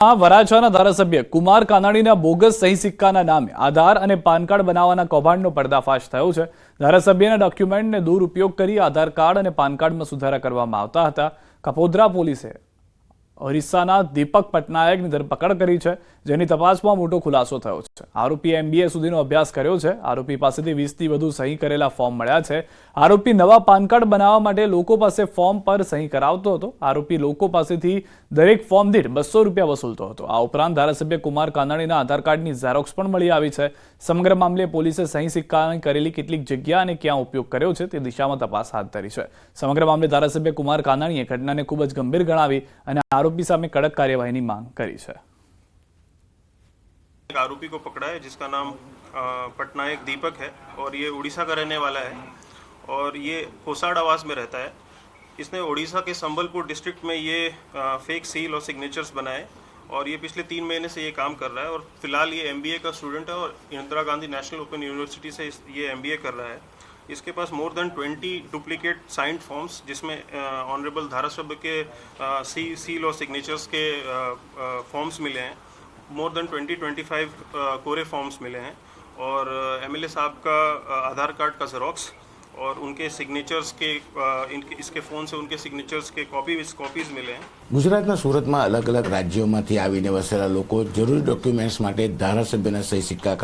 વરાછાના ધારાસભ્ય કુમાર કાનાણીના બોગસ સહી સિક્કાના નામે આધાર અને પાન કાર્ડ બનાવવાના કૌભાંડનો પર્દાફાશ થયો છે। ધારાસભ્યના ડોક્યુમેન્ટને દુરુપયોગ કરી આધાર કાર્ડ અને પાન કાર્ડમાં સુધારા કરવામાં આવતા હતા। કપોદ્રા પોલીસે ઓરિસ્સાના દીપક પટનાયકની ધરપકડ કરી છે, જેની તપાસમાં મોટો ખુલાસો થયો છે। આરોપીએ MBA સુધીનો અભ્યાસ કર્યો છે। આરોપી પાસેથી 20થી વધુ સહી કરેલા ફોર્મ મળ્યા છે। આરોપી નવા પાન કાર્ડ બનાવવા માટે લોકો પાસે ફોર્મ પર સહી કરાવતો હતો। આરોપી લોકો પાસેથી દરેક ફોર્મ દીઠ 200 રૂપિયા વસૂલતો હતો। આ ઉપરાંત ધારાસભ્ય કુમાર કાનાણીના આધાર કાર્ડની ઝેરોક્સ પણ મળી આવી છે। સમગ્ર મામલે પોલીસે સહી સિક્કાની કરેલી કેટલીક જગ્યા અને ક્યાં ઉપયોગ કર્યો છે તે દિશામાં તપાસ હાથ ધરી છે। સમગ્ર મામલે ધારાસભ્ય કુમાર કાનાણીએ ઘટનાને ખૂબ જ ગંભીર ગણાવી અને आरोपी सामे कड़क कार्यवाही मांग करी है। एक आरोपी को पकड़ा है जिसका नाम पटनायक दीपक है और ये उड़ीसा का रहने वाला है और ये होसाड़ आवास में रहता है। इसने उड़ीसा के संबलपुर डिस्ट्रिक्ट में ये फेक सील और सिग्नेचर्स बनाए और ये पिछले 3 महीने से ये काम कर रहा है और फिलहाल ये MBA का स्टूडेंट है और Indira Gandhi national open university से ये MBA कर रहा है। इसके पास more than 20 duplicate signed forms जिसमें ऑनरेबल धारासभ्य के सील और सिग्नेचर्स के फॉर्म्स मिले हैं। मोर देन 20-25 कोरे फॉर्म्स मिले हैं और MLA साहब का आधार कार्ड का ज़ेरॉक्स और उनके सिग्नेचर्स के इसके फ़ोन से उनके सिग्नेचर्स के कॉपीज़ मिले हैं। गुजरातना सूरतમાં અલગ અલગ રાજ્યોમાંથી આવીને વસેલા લોકો જરૂરી ડોક્યુમેન્ટ્સ માટે ધારાસભ્યના સહી સિક્કા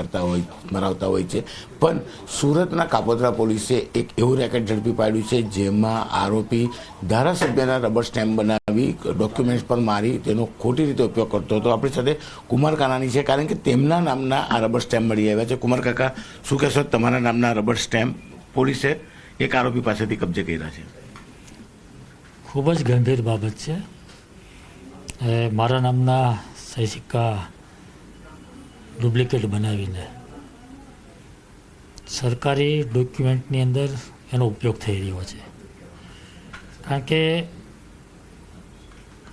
મરાવતા હોય છે, પણ સુરતના કાપોદ્રા પોલીસે એક એવું રેકેટ ઝડપી પાડ્યું છે જેમાં આરોપી ધારાસભ્યના રબર સ્ટેમ્પ બનાવી ડોક્યુમેન્ટ્સ પર મારી તેનો ખોટી રીતે ઉપયોગ કરતો હતો। આપણી સાથે કુમાર કાનાણી છે, કારણ કે તેમના નામના આ રબર સ્ટેમ્પ મળી આવ્યા છે। કુમાર કાકા, શું કહેશો? તમારા નામના રબર સ્ટેમ્પ પોલીસે એક આરોપી પાસેથી કબજે કર્યા છે। ખૂબ જ ગંભીર બાબત છે। મારા નામના સહી સિક્કા ડુપ્લિકેટ બનાવીને સરકારી ડોક્યુમેન્ટની અંદર એનો ઉપયોગ થઈ રહ્યો છે, કારણ કે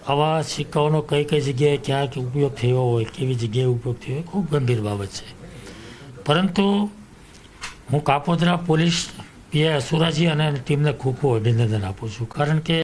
આવા સિક્કાઓનો કઈ કઈ જગ્યાએ ક્યાં ઉપયોગ થયો હોય, કેવી જગ્યાએ ઉપયોગ થયો હોય, ખૂબ ગંભીર બાબત છે। પરંતુ હું કાપોદ્રા પોલીસ PI અસુરાજી અને ટીમને ખૂબ ખૂબ અભિનંદન આપું છું, કારણ કે